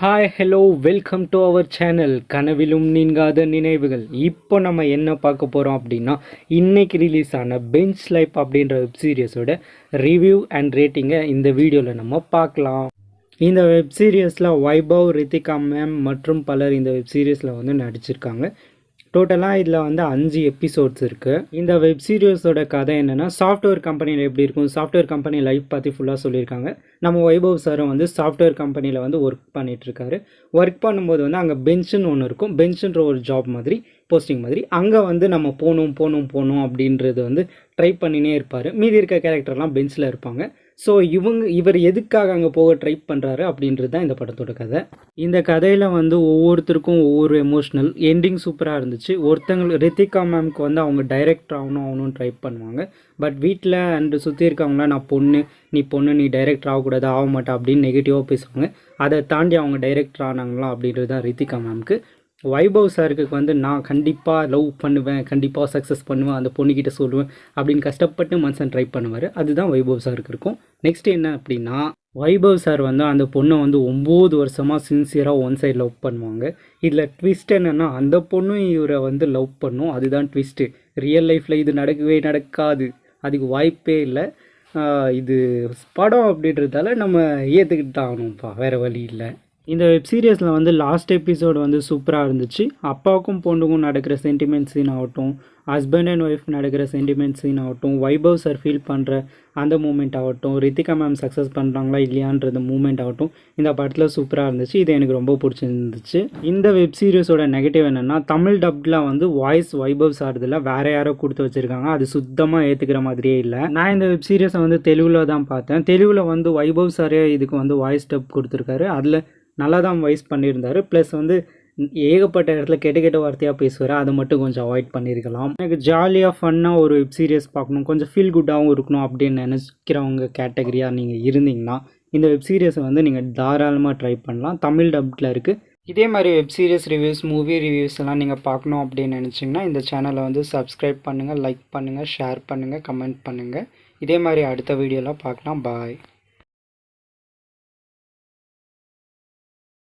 Hi hello welcome to our channel கனவிலும் நீங்காத நினைவுகள். இப்போ நம்ம என்ன பார்க்க போகிறோம் அப்படின்னா, இன்றைக்கி ரிலீஸ் ஆன பெஞ்ச் லைஃப் அப்படின்ற வெப் சீரிஸோட ரிவ்யூ அண்ட் ரேட்டிங்கை இந்த வீடியோவில் நம்ம பார்க்கலாம். இந்த வெப் சீரிஸில் வைபவ், ரித்திகா மேம் மற்றும் பலர் இந்த வெப் சீரிஸில் வந்து நடிச்சிருக்காங்க. டோட்டலாக இதில் வந்து 5 எபிசோட்ஸ் இருக்குது. இந்த வெப் சீரிஸோட கதை என்னென்னா, சாஃப்ட்வேர் கம்பெனியில் எப்படி இருக்கும், சாஃப்ட்வேர் கம்பெனி லைஃப் பற்றி ஃபுல்லாக சொல்லியிருக்காங்க. நம்ம வைபவ் சாரும் வந்து சாஃப்ட்வேர் கம்பெனியில் வந்து ஒர்க் பண்ணிகிட்ருக்காரு. ஒர்க் பண்ணும்போது வந்து அங்கே பெஞ்சுன்னு ஒன்று இருக்கும். பெஞ்சுன்ற ஒரு ஜாப் மாதிரி, போஸ்டிங் மாதிரி. அங்கே வந்து நம்ம போகணும் அப்படின்றது வந்து ட்ரை பண்ணினே இருப்பார். மீதி இருக்க கேரக்டர்லாம் பெஞ்சில் இருப்பாங்க. ஸோ இவர் எதுக்காக அங்கே போக ட்ரை பண்ணுறாரு அப்படின்றது தான் இந்த படத்தோட கதை. இந்த கதையில் வந்து ஒவ்வொருத்தருக்கும் ஒவ்வொரு எமோஷ்னல் எண்டிங் சூப்பராக இருந்துச்சு. ரித்திகா மேம்க்கு வந்து அவங்க டைரக்டர் ஆகணும்னு ட்ரை பண்ணுவாங்க. பட் வீட்டில் அண்டு சுற்றி இருக்கவங்களாம் நீ பொண்ணு நீ டைரக்டர் ஆகக்கூடாது, ஆக மாட்டா அப்படின்னு நெகட்டிவாக பேசுவாங்க. அதை தாண்டி அவங்க டைரக்டர் ஆனாங்களா அப்படின்றது தான் ரித்திகா மேம்க்கு. வைபவ் சாருக்கு வந்து நான் கண்டிப்பாக லவ் பண்ணுவேன், கண்டிப்பாக சக்ஸஸ் பண்ணுவேன், அந்த பொண்ணுக்கிட்ட சொல்லுவேன் அப்படின்னு கஷ்டப்பட்டு மனுஷன் ட்ரை பண்ணுவார். அதுதான் வைபவ் சாருக்கு இருக்கும். நெக்ஸ்ட் என்ன அப்படின்னா, வைபவ் சார் வந்து அந்த பொண்ணை வந்து 9 வருஷமாக சின்சியராக ஒன் சைடு லவ் பண்ணுவாங்க. இதில் ட்விஸ்ட் என்னென்னா, அந்த பொண்ணும் இவரை வந்து லவ் பண்ணும். அதுதான் ட்விஸ்ட்டு. ரியல் லைஃப்பில் இது நடக்காது, அதுக்கு வாய்ப்பே இல்லை. இது படம் அப்படின்றதால நம்ம ஏற்றுக்கிட்டு தான் ஆகணும்ப்பா, வேறு வழி இல்லை. இந்த வெப் சீரிஸில் வந்து லாஸ்ட் எபிசோடு வந்து சூப்பராக இருந்துச்சு. அப்பாவுக்கும் பொண்ணுக்கும் நடக்கிற சென்டிமெண்ட் சீன் ஆகட்டும், ஹஸ்பண்ட் அண்ட் ஒய்ஃப் நடக்கிற சென்டிமெண்ட் சீன் ஆகட்டும், வைபவ் சார் ஃபீல் பண்ணுற அந்த மூமெண்ட் ஆகட்டும், ரித்திகா மேம் சக்ஸஸ் பண்ணுறாங்களா இல்லையான்றது மூமெண்ட் ஆகட்டும், இந்த படத்தில் சூப்பராக இருந்துச்சு. இது எனக்கு ரொம்ப பிடிச்சிருந்துச்சு. இந்த வெப் சீரிஸோட நெகட்டிவ் என்னென்னா, தமிழ் டப்டில் வந்து வாய்ஸ் வைபவ் சார்தில் வேறு யாரோ கொடுத்து வச்சுருக்காங்க. அது சுத்தமாக ஏற்றுக்கிற மாதிரியே இல்லை. நான் இந்த வெப் சீரிஸை வந்து தெலுங்கில் தான் பார்த்தேன். தெலுங்கில் வந்து வைபவ் சாரே இதுக்கு வந்து வாய்ஸ் டப் கொடுத்துருக்காரு. அதில் நல்லா தான் வாய்ஸ் பண்ணியிருந்தார். ப்ளஸ் வந்து ஏகப்பட்ட இடத்துல கெட்ட வார்த்தையாக பேசுவார். அதை மட்டும் கொஞ்சம் அவாய்ட் பண்ணியிருக்கலாம். எனக்கு ஜாலியாக ஃபன்னாக ஒரு வெப் சீரிஸ் பார்க்கணும், கொஞ்சம் ஃபீல் குட்டாகவும் இருக்கணும் அப்படின்னு நினைக்கிறவங்க கேட்டகரியாக நீங்கள் இருந்தீங்கன்னா இந்த வெப் சீரிஸை வந்து நீங்கள் தாராளமாக ட்ரை பண்ணலாம். தமிழ் டப்டில் இருக்குது. இதே மாதிரி web series reviews, movie reviews எல்லாம் நீங்கள் பார்க்கணும் அப்படின்னு நினச்சிங்கன்னா இந்த சேனலை வந்து சப்ஸ்கிரைப் பண்ணுங்கள், லைக் பண்ணுங்கள், ஷேர் பண்ணுங்கள், கமெண்ட் பண்ணுங்கள். இதே மாதிரி அடுத்த வீடியோலாம் பார்க்கலாம். பாய்.